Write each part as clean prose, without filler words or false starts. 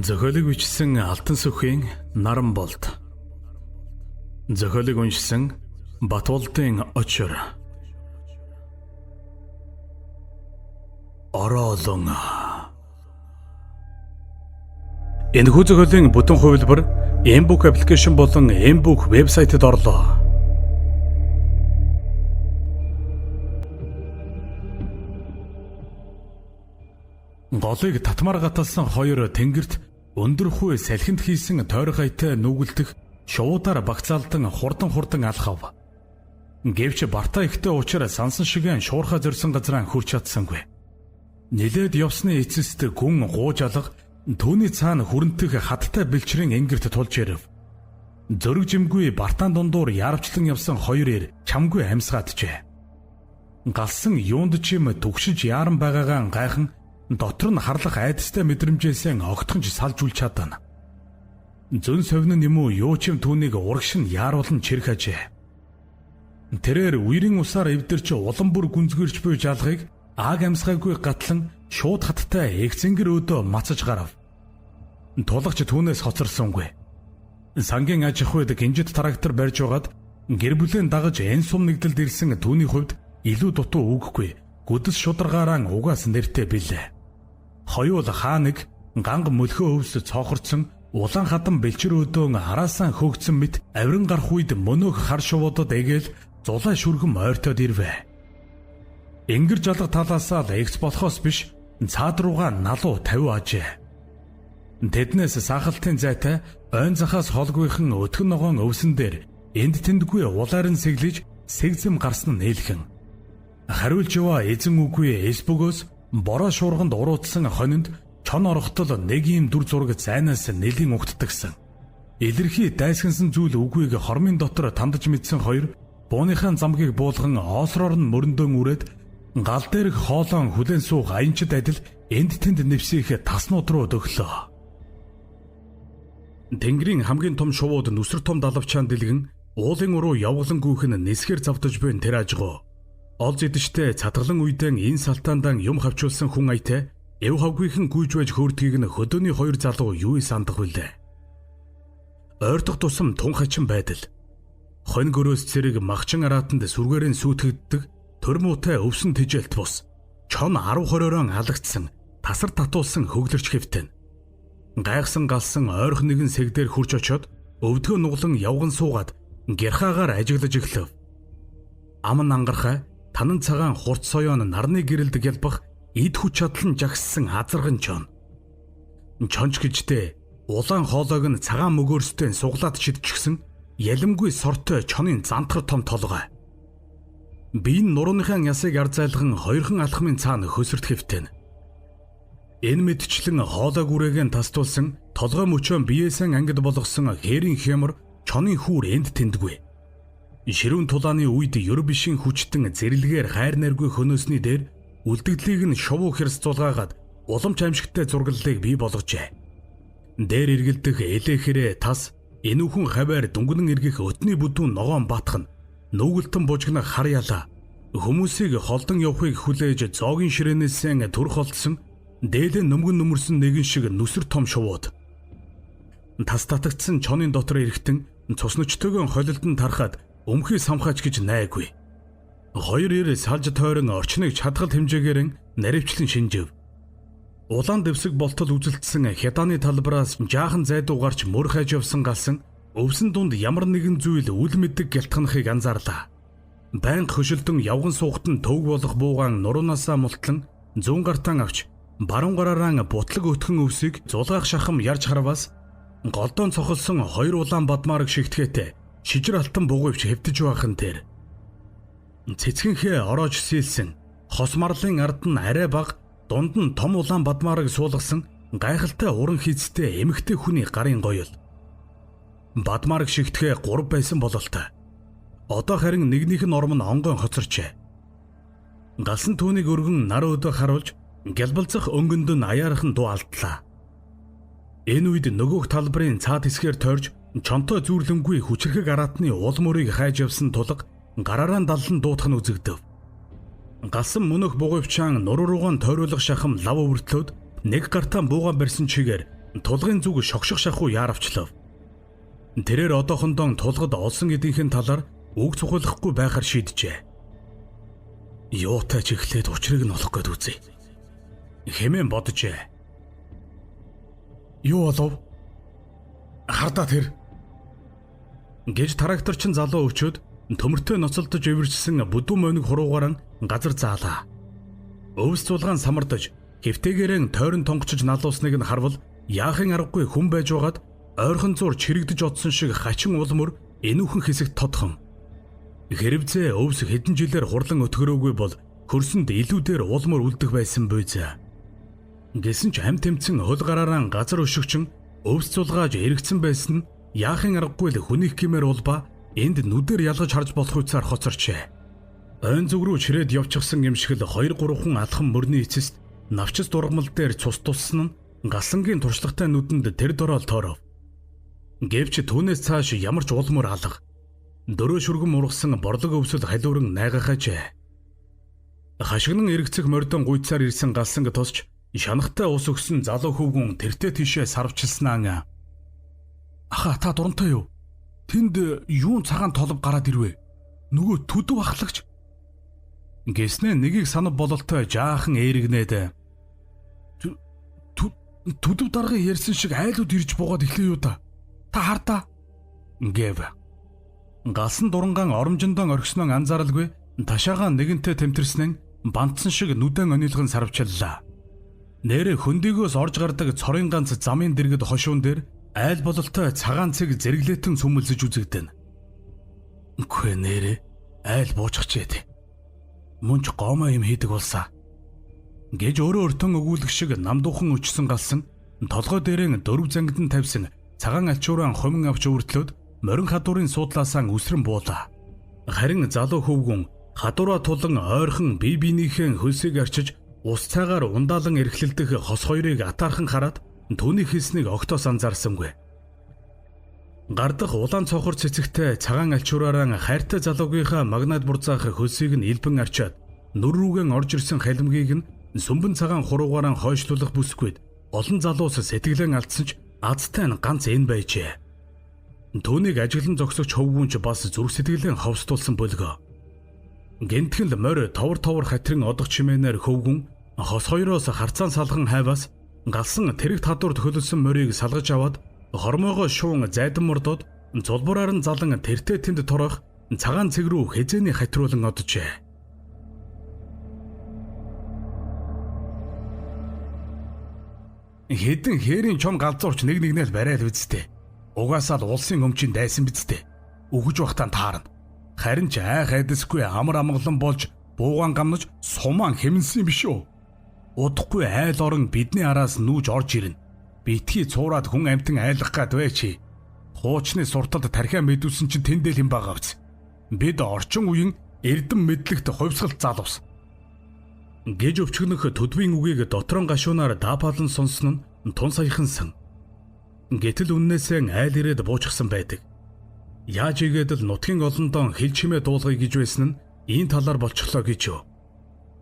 Зохиолыг бичсэн Алтан сүхийн Наранболт. Зохиолыг уншсан Батболдын Очор. Ороолон. Энэхүү зохиолын бүтэн хувилбар M-Book аппликейшн болон M-Book вебсайтад орлоо. Голыг татмаар гаталсан хоёр тэнгэрт өндөрхүй салхинд хийсэн тойрог гайтай нүгэлдэх шуудаар багцаалдан хурдан алхав. Гэвч бартаа ихтэй учраас сансан шигэн шуурхаа зорьсон газраа хүрч чадсангүй. Нилээд явсны эцэст гүн гууж алга түүний цаана хүрэнтэх хаттай бэлчрийн энгэрт тулж ирэв. Зөрөг жимгүй бартаан дундуур яарвчлан явсан хоёр ир чамгүй амьсгааджээ. Галсан юунд чим түгшиж яаран байгаагаа гайхан дотор нь харлах айдастай мэдрэмжээсээ огтхонж салж үл чадана. Зүн совин нь юм уу юу ч юм түүнийг урагш нь яаруулан чирхажээ. Тэрээр үерийн усаар эвдэрч улам бүр гүнзгэрч буй жалгыг аг амьсгаагүй гатлан шууд хаттай эгцэнгэр өдөө мацаж гарав. Тулгач түүнээс хоцорсонгүй. Сангийн аж ахуйд гинжит трактор барьж байгаад гэр бүлэн дагаж эн сум нэгдэлд ирсэн түүний хувьд илүү дутуу үгэхгүй гүдэс шударгаараа угаас нэртэй билээ. Хоёул хааныг ганг мөлхөө өвс цоохорцсон улаан хадан бэлчэр өдөөн араасаа хөөгцөн мэт авиран гарах үед мөнөөх хар шувуудад эгээл зулаа шүргэн ойртоод ирвэ. Энгэр жалга талаасаа л эгц болохоос биш цаад руугаа налуу тавиу ажээ. Тэднээс сахалтын зайтай ойн захаас холгүйхэн өтгөн ногоон өвсөн дээр энд тэндгүй улаарн сэглэж сэгзэм гарсан нь нээлхэн. Хариулж яваа эзэн үгүй эс бөгөөс бороо шуурганд уруутсан хонинд чон орохтол нэг юм дүр зураг зайнаас нэлийн угтдагсан. Илэрхий дайсгансан зүйл үгүйг хормын дотор тандаж мэдсэн хоёр бууныхаа замгийг буулган оосроор нь мөрөндөөн үрээд гал дээрх хоолоон хүлэн суух аянчид адил энд тэнд нэвсийх таснууд руу дөглөө. Тэнгэрийн хамгийн том шувууд нүсэр том далавчаан дэлгэн уулын уруу явглан гүйхэн нисгэр завдаж буйн тэр ажгуу. Олж идэгчтэй цатгалан үедэн энэ салтаандан юм хавчулсан хүн аятай эв хавгүйхэн гүйж байж хөөрдгийг нь хөдөөний хоёр залуу юу сандах вүлээ. Ойртох тусам тун хачин байдал. Хонь гөрөөс цэрэг махчин араатанд сүргээрэн сүйтгэгддэг төр муутай өвсөн тэжээлт бус. Чон 10-20-оон алагдсан тасар татуулсан хөглөрч хэвтэн. Гайхсан галсан ойрхон нэгэн сэгдээр хурж очоод өвдгөө нуглан явган суугаад гэрхаагаар ажиглаж эхлэв. Ам ангархай танан цагаан хурц соёон нарны гэрэлд гялбах эд хүч чадлан жагссан азарган чон. Чонч гэжтэй улаан хоолойг нь цагаан мөгөөрстэй суглаад шидчихсэн ялимгүй сортой чонын зантгар том толгой. Биеийн нурууныхаа ясыг арзайлган хоёрхан алхмын цаана хөсөрт хэвтэн. Энэ мэдчлэн хоолой гүрээгэн тастуулсан толгой мөчөө биеэсэн ангид болгосон хээрийн хямар чонын хүүр энд тэндгүй. Ширүүн тулааны үед ёр бишийн хүчтэн зэрлэгээр хайр найргүй хөнөөсний дээр үлдэгдлийг нь шувуу хэрсцуулгаагаад уламж аимшигтай зургаллыг бий болгожээ. Дээр эргэлдэх элэхэрэ тас энүүхэн хаваар дүнгэнэн эргэх өтний бүдүүн ногоон батхан нүгэлтэн бужигнах хар ялаа хүмүүсийг холдон явахыг хүлээж зоогийн ширээнээсээ төрх олдсон дээлэн нөмгөн нүмерсэн нэгэн шиг нүсэр том шувууд. Тас татагдсан чонын дотор эрэхтэн цусночтойгоо холилдон тарахад өмхий самхаач гэж найгүй. Хоёр ир салж тойрон орчныг чадгал хэмжээгээр наривчлан шинжив. Улаан дэвсэг болтол үзэлдсэн хятааны талбараас жаахан зайдуу гарч мөр хайж явсан галсан өвсөн дунд ямар нэгэн зүйл үл мэдэг гялтганахыг анзаарлаа. Байнга хөшөлдөн явган суухт нь төв болох буугаан нуруунаасаа мултлан зүүн гартаан авч баруун гараараа бутлаг өтгөн өвсийг зулгаах шахам ярж харваас голдоон цохолсон хоёр улаан бадмаараг шигтгэхтэй шижир алтан бугуйвч хэвтэж байхан тэр. Цэцгэнхээ ороож сийлсэн хос марлын ард нь арай баг дунд нь том улаан бадмаараг суулгасан гайхалтай уран хийцтэй эмэгтэй хүний гарын гоёл. Бадмаараг шигтгэхэ 3 байсан бололтой. Одоо харин нэгнийх нь ором нь онгойн хоцорчээ. Галсан түүнийг өргөн нар өдөө харуулж гялбалзах өнгөнд нь аяархан дуу алдлаа. Энэ үед нөгөөх талбарын цаад хэсгээр тойрж чонтой зүрлэнгүй хүчрхэг араатны уул мөрийг хайж явсан тулга гараараа даллан дуутах нь үзэгдэв. Галсан мөнөх бугуйвчаан нуруу руугаан тойруулах шахам лав өвөртлөөд нэг гартаа буугаан барьсан чигээр тулгын зүг шогших шахуу яаравчлав. Тэрээр одоохондоо тулгад олсон эдийнхэн талаар үг цухуулахгүй байхаар шийджээ. Юутай ч эхлээд учрыг нь олох гээд үзье. Хэмээн боджээ. Юу болов? Хардаа тэр гэж тракторчин залуу өчөөд төмөртөө ноцолдож өвөрчсөн бүдүүн мөнөг хуруугаараа газар заалаа. Өвс цулгаан самардаж хэвтээгээрэн тойрон тонгочж налуусныг нь харвал яахын аргагүй хүн байж байгаад ойрхон зур чирэгдэж одсон шиг хачин улмөр энүүхэн хэсэгт тодхон. Хэрвзээ өвс хэдэн жилээр хурлан өтгөрөөгүй бол хөрсөнд илүүдээр улмөр үлдэх байсан буйзаа. Гэсэн ч амт тэмцэн хөл гараараа газар өшөгчин өвс цулгааж эргэцэн байсан нь яахын аргагүй л хүнийх гэмээр улбаа энд нүдээр ялгаж харж болох үцаар хоцорчээ. Ойн зүг рүү чирээд явчихсан юм шиг л 2-3 хүн алхам мөрний эцэст навчис дургамал дээр цус туссан нь галангийн туршлагатай нүдэнд тэр дорол тооров. Гэвч түүнээс цааш ямар ч улмөр алга. Дөрөө шүргэн ургасан борлог өвсөл халиуран найгахажээ. Хашигнан эргэцэх мордон гуйцаар ирсэн галсанг тосч шанахтай ус өгсөн залуу хөвгүн тэртээ тийшээ сарвчилснаа. Аха та дурантай юу? Тэнд юун цагаан толб гараад ирвэ? Нөгөө төдөв ахлагч. Гэснээ нэгийг санав бололтой жаахан ээрэгнээд төдөв даргын ярьсан шиг айлууд ирж буугаад эхлэе юу та? Та хардаа гэв. Галсан дурангаан оромжондоо орхисноо анзааралгүй ташаагаа нэгэнтээ тэмтэрснэн бантсан шиг нүдэн онилгон сарвчиллаа. Нэрэ хөндийгөөс орж гардаг цорын ганц замын дэргэд хошуун дээр айл бололтой цагаан цэг зэрэглэтэн сүмэлсэж үзэгдэн. Үгүй нэрэ айл бууччихжээ. Мөн ч гомоо юм хийдэг болсаа. Гэж өөрөө өртөн өгүүлэх шиг намдуухан өчсөн галсан толгой дээрэн дөрв зангидан тавьсан цагаан альчууран хомин авч өвөртлөөд морин хадуурын суудлаасаа үсрэн буулаа. Харин залуу хөвгүн хадуураа тулан ойрхон бие биенийхээ хөлсийг арчиж ус цайгаар ундаалan эрхлэлдэх хос хоёрыг атаархан хараад түүний хийснийг огтоос анзаарсангүй. Гардах улаан цохор цэцэгтэй цагаан альчуураараа хайртай залуугийнхаа магнат бурзаах хөлсийг нь илбэн арчаад нүр рүүгэн орж ирсэн халимгийг нь сүмбэн цагаан хуруугаараа хойшлуулах бүсгүйд олон залуус сэтгэлэн алдсан ч азтай нь ганц энэ байжээ. Түүнийг ажиглан зогсогч хөвгүүнч бас зүрх сэтгэлэн ховстуулсан бөлгөө. Гэнтгэл морь товор хатрин одох чимээнээр хөвгүн хос хоёроос харцаан салган хайваас галсан тэрэг татварт хөлөлсөн морийг салгаж аваад хормоогоо шуун зайдан мордоод зулбураар нь залан тэртээ тэнд торох цагаан цэг рүү хэзээний хатруулан оджээ. Хэдэн хээрийн чон галзуурч нэг нэгнэл барайл үсттэй. Угаасаа л улсын өмчийн дайсан бидтэй. Өгөж бахтаа таарна. Харин ч айх айдасгүй амар амгалан болж буугаан гамнаж сумаан хэмнсэн юм биш үү? Удахгүй айл орон бидний араас нүүж орж ирнэ. Битгий цуураад хүн амтан айлах гад байчи. Хуучны сурталд тархиа мэдүүлсэн чинь тэндэл юм байгаавч. Бид орчин үеийн эрдэм мэдлэгт хувьсгалт залуус. Гэж өвчгнөх төдвийн үгийг дотрон гашуунаар даапаалан сонсон нь тун саяхан сан. Гэтэл үннээсээ айл ирээд буучихсан байдаг. Яаж игээд л нутгийн олондоо хил чимээ дуулгая гэж байсан нь энэ талаар болчихлоо гэж юу.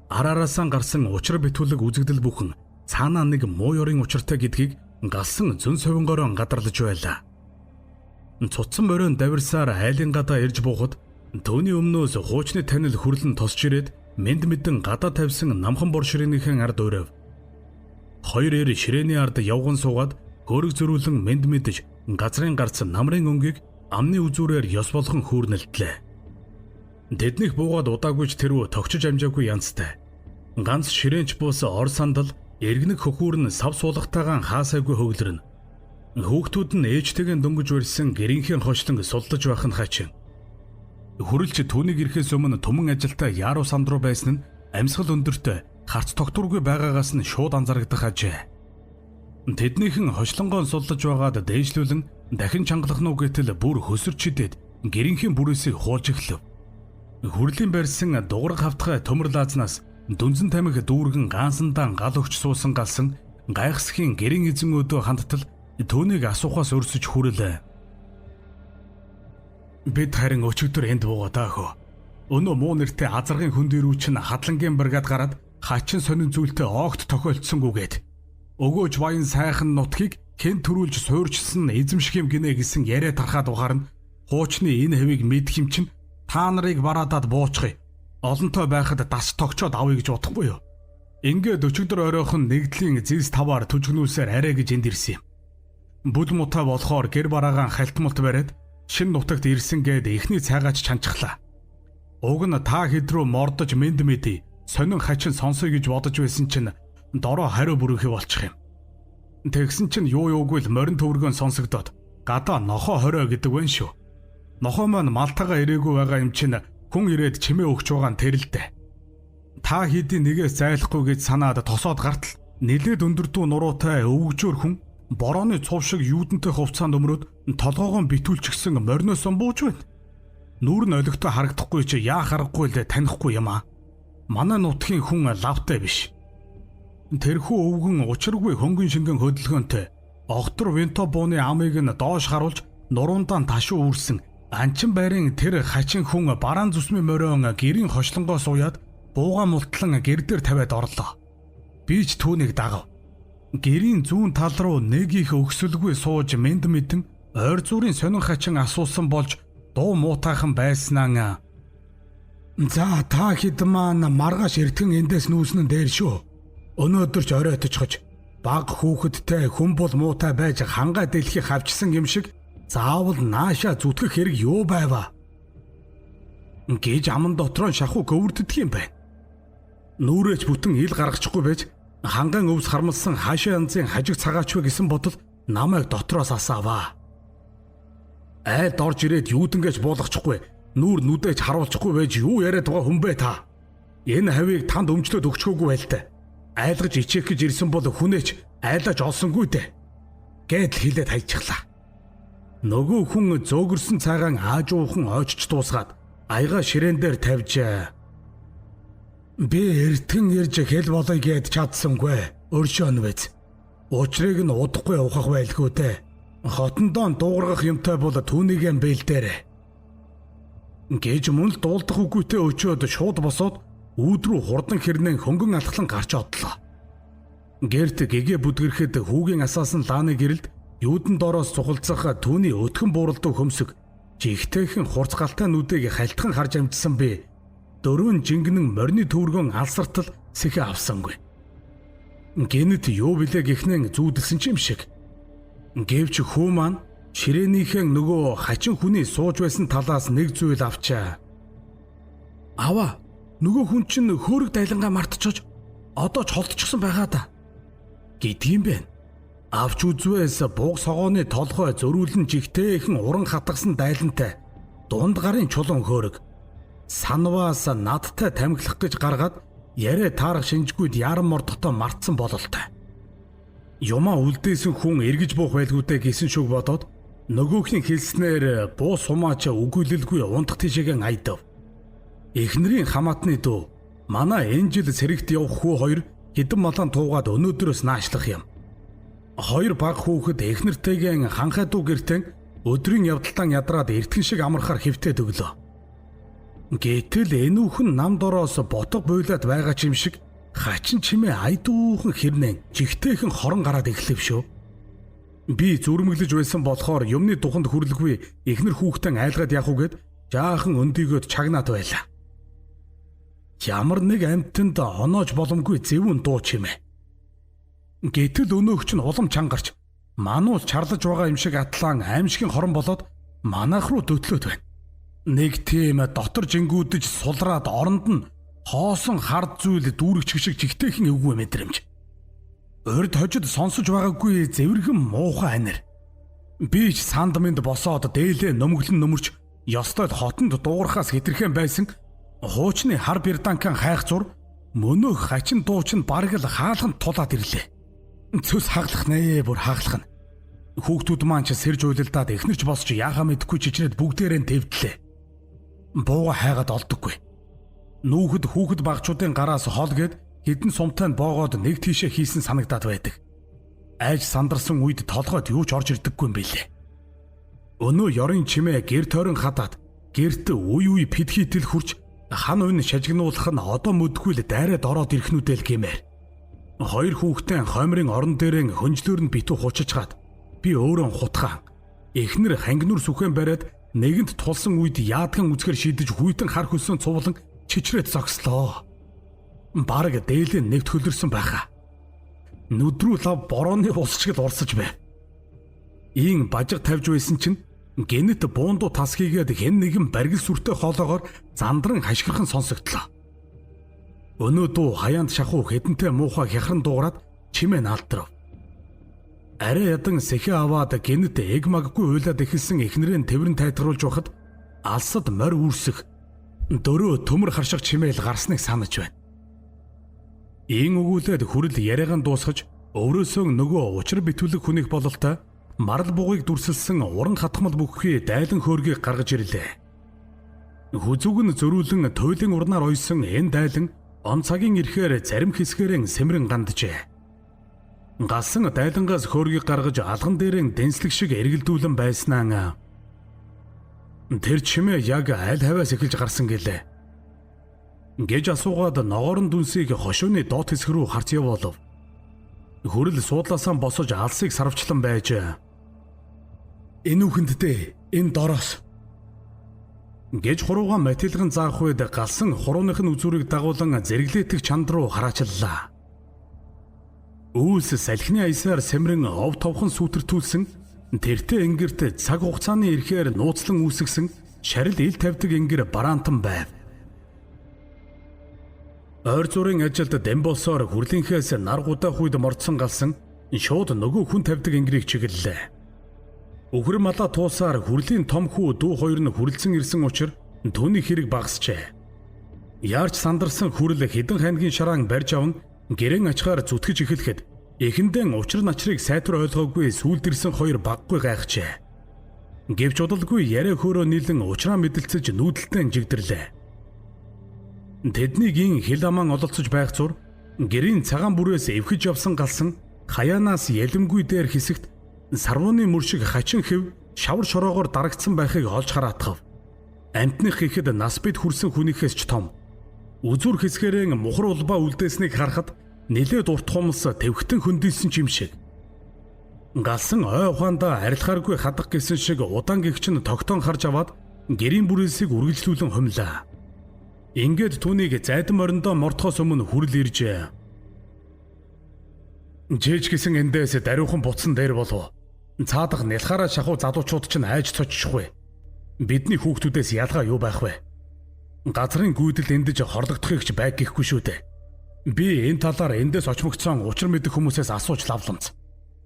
Араараасаа гарсан учир битүүлэг үзэгдэл бүхэн цаанаа нэг муу ёрын учиртай гэдгийг галсан зөн совингороо гадарлаж байлаа. Цуцсан морин давирсаар айлын гадаа ирж буухад төвний өмнөөс хуучны танил хүрлэн тосч ирээд мэд мэдэн гадаа тавьсан намхан бор ширээнийхэн ард өрөв. Хоёр эр ширээний ард явган суугаад хөрөг зөрүүлэн мэд мэдэж газрын гарц намрын өнгийг амны үзүүрээр ёс болгон хүүрнэлтлээ. Тэднийх буугаад удаагүйч тэрвүү тогчж амжаагүй янзтай. Ганц ширээнч бус ор сандал эргэнэг хөхүүр нь сав суулгатайгаан хаасайгүй хөглөрнө. Хүүхдүүд нь ээжтэйгэн дөнгөж барьсан гэрийнхэн хочлон сулдаж байх нь хачин. Хүрэлч түүнийг ирэхээс өмнө түмэн ажилтай Яруу санд руу байсан нь амьсгал өндөртэй харц тогтургүй байгаагаас нь шууд анзаарагдах ажээ. Тэднийхэн хочлонгоо сулдаж байгаад дээшлүүлэн дахин чангалах нь гэтэл бүр хөсөрч идээд гэрийнхэн бүрээсээ хуулж эхлэв. Хүрлийн барьсан дуграг хавтгай төмөр лаазнаас дүнзэн тамхи дүүргэн гаансандаа гал өгч суусан галсан гайхсхийн гэрийн эзэн өдөө хандтал түүнийг асуухаас өрсөж хүрлээ. Бид харин өчигдөр энд буугаа хөө. Өнөө муу нэртэй азаргын хөндөрүү чинь хадлангийн бригад гараад хачин сонин зүйлтэй огт тохиолдсонгүйгээд өгөөж баян сайхан нутгийг хэн төрүүлж суурьчсан эзэмших юм гинэ гэсэн яриа тархаад ухаарна. Хуучны энэ хэвийг мэдх юм чинь та нарыг бараадад буучгая. Олонтой байхад дас тогчоод авъя гэж бодохгүй юу? Ингээд өчигдөр оройхон нэгдлийн зис таваар түжгнүүлсээр арай гэж энд ирсэн юм. Бүл мутай болохоор гэр бараагаан халтмалт бариад шин нутагт ирсэн гээд ихний цайгаач чанчглаа. Уг нь та хэд рүү мордож мэд мэдий сонин хачин сонсоё гэж бодож байсан чинь дороо хариу бүрөөхий болчих юм. Тэгсэн чинь юу юугүй л морин төвөргөн сонсогдоод гадаа нохоо хорио гэдэг вэ шүү. Нохоо маань малтагаа ирээгүй байгаа юм чинь хүн ирээд чимээ өгч байгаа нь тэрэлдэ. Та хэдийн нэгээс зайлахгүй гэж санаад тосоод гартал нэлээд өндөрдөө нуруутай өвгжөөр хүн борооны цув шиг юудэнтэй хувцаанд өмрөөд толгоогоо битүүлчихсэн мориноос бууж байна. Нүүр нь олигтой харагдахгүй чи яах аргагүй л танихгүй юм аа. Манай нутгийн хүн лавтай биш. Тэрхүү өвгөн учиргүй хөнгөн шингэн хөдөлгөөнтэй огтор винто бууны амыг нь доош харуулж нуруундаа ташуу үрсэн анчин байрын тэр хачин хүн бараан зүсмийн морион гэрийн хошлонгоос уяад бууга мултлан гэр дээр тавиад орлоо. Би ч түүнийг дагав. Гэрийн зүүн тал руу нэг их өгсөлгүй сууж мэд мэдэн ойр зүрийн сонин хачин асуусан болж дуу муутайхан байснаа. За та хэд маань маргааш эртгэн эндээс нүүснэн дээр шүү. Өнөөдөр ч оройточхож баг хүүхэдтэй хүн бол муутай байж хангаа дэлхийг хавчсан юм шиг заавал нааша зүтгэх хэрэг юу байваа. Гэж аман дотроо шахуу гөвөрддөг юм байна. Нүрээч бүтэн ил гаргачихгүй байж хангаан өвс хармалсан хаашаа янзын хажиг цагаач вэ гэсэн бодол намайг дотроос асааваа. Айлд орж ирээд юудэнгэж буулгачихгүй нүүр нүдэж харуулчихгүй байж юу яриад байгаа хүн бэ та? Энэ хавийг танд өмчлөөд өгчхөөгүй байлтай. Айлгаж ичээх гэж ирсэн бол хүнээч айлаж олсонгүй дээ. Гэд хилээд хайчихлаа. Нөгөө хүн зөөгөрсөн цагаан аажуухан ойчч дуусгаад аяга ширээн дээр тавьж би эртгэн ирж хэл болоё гэд чадсангүй. Өршөөн биз. Учрыг нь удахгүй ухах байлгүй дээ. Хотондоо дуугаргах юмтай бол түүнийг юм бэлдээрэ. Гэж мөн л дуулдах үгүйтэй өчөөд шууд босоод үүд рүү хурдан хэрнэн хөнгөн алхлан гарч одлоо. Гэрт гэгээ бүдгэрхэд хүүгийн асаасан лааны гэрэлд юудэн доороос цухалцах түүний өтгөн бууралдуу хөмсөг жигтэйхэн хурц галтай нүдийг халтхан харж амжсан би дөрвөн жингэнэн морины төвөргөн алсартал сэхэ авсангүй. Гэнэт юу билээ гэхнэн зүүдэлсэн ч юм шиг. Гэвч хүү маань ширээнийхэн нөгөө хачин хүний сууж байсан талаас нэг зүйл авчаа. Аваа, нөгөө хүн чинь хөөрөг дайлангаа мартчихож одоо ч холдчихсон байгаа да. Гэдгийм бэ. Авч үзвээс бууг согооны толгой зөрүүлэн жигтэйхэн уран хатгсан дайлантай дунд гарын чулуун хөөрөг санваас надтай тамхилах гэж гаргаад яриа таарах шинжгүйд яран мордохтой мартсан бололтой. Юмаа үлдээсэн хүн эргэж буух байлгүйдэ гэсэн шүг бодоод нөгөөхний хэлснээр буу сумаача үгүйлэлгүй унтах тишээгээ айдав. Эхнэрийн хамаатны дүү манай энэ жил сэрэгт явах хүү хоёр хэдэн малан туугаад өнөөдрөөс наашлах юм. Хоёр баг хүүхэд эхнэртэйгээ ханхай дүү гэртэн өдрийн явдалтан ядраад эртгэн шиг амархаар хэвтээд өглөө. Гэтэл энүүхэн нам дороос ботго буйлаад байгаа ч юм шиг хачин чимээ айдуухан хэрнэн жигтэйхэн хорон гараад эхлэв шүү. Би зүрмэглэж байсан болохоор юмны туханд хүрлэхгүй эхнэр хүүхдэн айлгаад явах үгээд жаахан өндийгөөд чагнаад байлаа. Ямар нэг амьтанд оноож боломгүй зэвүүн дуу чимээ. Гэтэл өнөөгч нь улам чангарч мануус чарлаж байгаа юм шиг атлан аимшигын хорон болоод манайх руу дөтлөөд байна. Нэг тийм дотор жингүүдэж сулраад оронд нь хоосон хард зүйл дүүрэгч шиг жигтэйхэн эвгүй мэдрэмж. Урд хожид сонсож байгаагүй зэвэрхэн муухай анир. Би ч санд минд босоод дээлээ нөмглөн нөмөрч ёстой хотонд дуурахаас хэтэрхэн байсан хуучны хар бирданкан хайх зур мөнөөх хачин дуучин бараг л хаалханд тулаад ирлээ. Цөс хаглах нэ бүр хаглах нь. Хүүхдүүд маань ч сэрж уйлалдаад эхнэрч босч яахаа мэдэхгүй чичрээд бүгдээрээ твдлээ. Бууга хайгаад олдоггүй. Нүүхэд хүүхэд багчуудын гараас хол гээд хідэн сумтайнд боогоод нэг тийшээ хийсэн санагдаад байдаг. Айж сандарсан үед толгойд юу ч орж ирдэггүй юм билээ. Өнөө ёрын чимээ гэр тойрон хадаад гэрт үе пидхитэл хурч хан уйн шажигнуулах нь одоо мэдгүй л дайраад ороод ирэхнүүдэл гэмээр. Хоёр хүүхдээ хоймрын орон дээрээ хөнжлөөр нь битүү хучиж гад Би өөрөө хутгаан. Эхнэр хангинуур сүхэн бариад нэгэнд тулсан үед яадган үзгэр шийдэж хүйтэн хар хөлсөн цувлан чичрээд зогслоо. Бараг дээлээ нэгт хөлөрсөн байхаа. Нүдрүү лав борооны ус шиг л урсаж байв. Ийн бажиг тавьж байсан чинь гэнэт буундуу тас хийгээд хэн нэгэн баргил сүртэй хоолоогоор зандран хашгирхан сонсогдлоо. Өнөөдөө хаяанд шахуу хэдэнтэй муухай хяхран дуугараад чимээ наалтрав. Арай ядан сэхэ аваад гэнэт эгмаггүй уйлаад эхэлсэн эхнэрийн тэврэн тайтгаруулж байхад алсад морь үүсэх дөрөө төмөр харшиг чимээл гарсныг санаж байна. Ийн өгүүлээд хүрэл яриагаан дуусгаж өөрөөсөө нөгөө учир битүүлэг хүнийг бололтой марал бугыг дүрсэлсэн уран хатгамал бүхий дайлан хөөргийг гаргаж ирлээ. Хүзүүг нь зөрүүлэн туйлын урнаар ойсон энэ дайлан он цагийн ирэхээр зарим хэсгээрэн сэмрэн ганджээ. Галсан дайлангаас хөөргийг гаргаж алган дээрэн дэнслэг шиг эргэлдүүлэн байснаа. Тэр чимээ яг аль хаваас эхэлж гарсан гэлээ. Гэж асуугаад ногоорн дүнсийг хошууны доод хэсэг рүү харц явуулав. Хүрэл суудлаасаа босож алсыг сарвчлан байж. Энэ үхэндтэй энэ дороос гэж хуруугаан матилган заах үед галсан хурууных нь үзүүрийг дагуулan зэрэглэтэх чанд руу хараачлаа. Үүс салхины аясаар сэмрэн ов товхон сүтэртүүлсэн тэртээ ингэрт цаг хугацааны ирэхээр нууцлан үүсгсэн шарил ил тавьдаг ингэр бараантан байв. Ойр зургийн ажилд дэм болсоор хүрлийнхээс нар гудаах үед мордсон галсан шууд нөгөө хүн тавьдаг ингэрийг чиглэлээ. Өхөр малаа туусаар хүрлийн том хүү дүү хоёр нь хүрлцэн ирсэн учраас түүний хэрэг багасжээ. Яарч сандарсан хүрэл хідэн хайнгийн шараан барьж аван гэрэн ачгаар зүтгэж эхлэхэд эхэндээ учир начрыг сайтар ойлгоогүй сүлдэрсэн хоёр баггүй гайхжээ. Гэвч удалгүй яриа хөөрөө нийлэн учраа мэдэлцэж нүүдэлтэй жигдэрлээ. Тэднийг ин хил аман ололцож байх зур гэрийн цагаан бүрээс эвхэж явсан галсан хаяанаас ялэмгүй дээр хэсэгт сарвууны мөр шиг хачин хэв шавар шороогоор дарагдсан байхыг олж хараатгав. Амтных ихэд нас бид хүрсэн хүнийхээс ч том. Үзүр хэсгэрэн мухар улбаа үлдээснийг харахад нэлээд урт хумс твхтэн хөндийсэн юм шиг. Галсан ой ухаандаа арилхааргүй хадах гэсэн шиг удаан гихч нь тогтоон харж аваад гэрийн бүрээсийг үргэлжлүүлэн хумлаа. Ингээд түүнийг зайдан мориндоо мортохоос өмнө хүрэл иржээ. Жээж гисэн эндээс даруйхан буцсан дээр болов. Цаадах нялхаараа шахуу залуучууд ч айж цочихгүй. Бидний хүүхдүүдээс ялгаа юу байх вэ? Газрын гүйдэл эндэж хорлогдохыг ч байг гэхгүй шүү дээ. Би энэ талаар эндээс очмогцсон учир мэдэх хүмүүсээс асууж лавламц.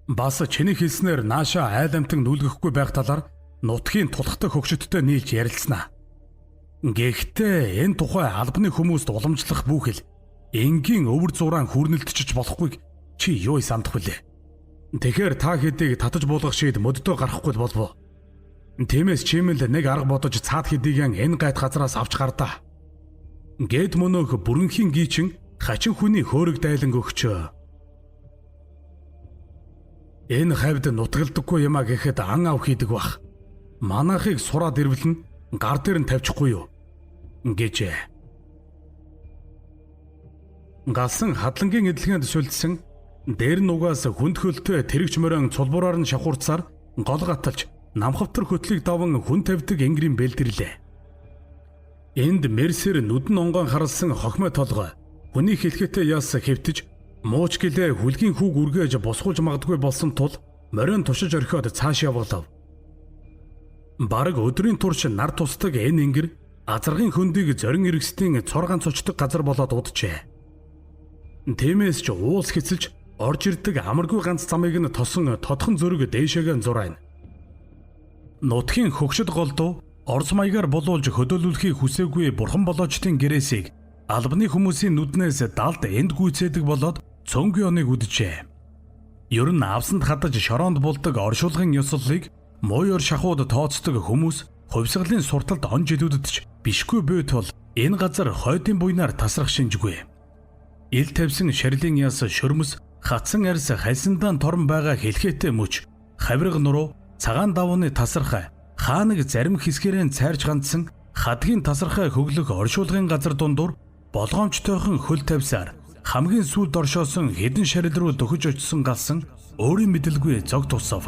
Бас чиний хэлснээр наашаа айл амтан нүлгэхгүй байх талаар нутгийн тулхтай хөгшөдтэй нийлж ярилцсанаа. Гэхдээ энэ тухай албаны хүмүүст уламжлах бүхэл энгийн өвөр зураан хүрнэлтчиж болохгүйг чи юу сандах вүлээ? Тэгэхээр та хэдийг татаж буулгах шийд мөддөө гарахгүй болов. Тиймээс чимэл нэг арга бодож цаад хэдийг энэ гайд газараас авч гардаа. Гэт мөнөөх бүрэнхийн гийчин хачин хүний хөөрөг дайлан өгчөө. Энэ хавьд нутгалдаггүй юмаа гэхэд ан ав хийдэг бах. Манайхыг сураад ирвэлэн гар дээр нь тавьчихгүй юу? Гэжээ. Галсан хадлангийн эдлэгэнд сүлдсэн дээр нугаас хүнд хөлтэй тэрэгч морин цулбураар нь шахуурцаар гол гаталж намхавтар хөтлийг даван хүн тавьдаг ингэрийн бэлдэрлээ. Энд мерсэр нүдэн онгон харалсан хохмой толгой хүний хэлхээтэй яс хэвтэж мууч гэлээ хүлгийн хүүг үргээж босгуулж магадгүй болсон тул морин тушиж орхиод цааш явуулав. Бараг өдрийн турш нар тусдаг энэ ингэр азаргын хөндийг зорин эргэсдийн цор ганц очдог газар болоод уджээ. Тиймээс ч уулс хэцэлж орж ирдэг амаргүй ганц замыг нь тосон тодхон зөрөг дээшээгээ зурайна. Нутгийн хөгшөд голдуу орц маягаар болуулж хөдөөлүүлэхийг хүсээгүй бурхан болоочдын гэрээсийг албаны хүмүүсийн нүднээс далд энд гүйцээдэг болоод цөөнгүй оныг үджээ. Ер нь авсанд хадаж шороонд булдаг оршуулгын ёслолыг мууёр шахууд тооцдог хүмүүс хувьсгалын сурталд он жилүүдэд ч бишгүй буй тул энэ газар хойдын буйнаар тасрах шинжгүй. Ил тавьсан шарилын яс шөрмөс хатсан арьс хальсандаан торон байгаа хэлхээтэй мөч хавирга нуруу цагаан давууны тасархай хааныг зарим хэсгэрэн цайрж ганцсан хадгийн тасархай хөглөх оршуулгын газар дундуур болгоомжтойхон хөл тавьсаар хамгийн сүүлд оршоосон хэдэн шарил руу дөхөж очсон галсан өөрийн мэдэлгүй зог тусав.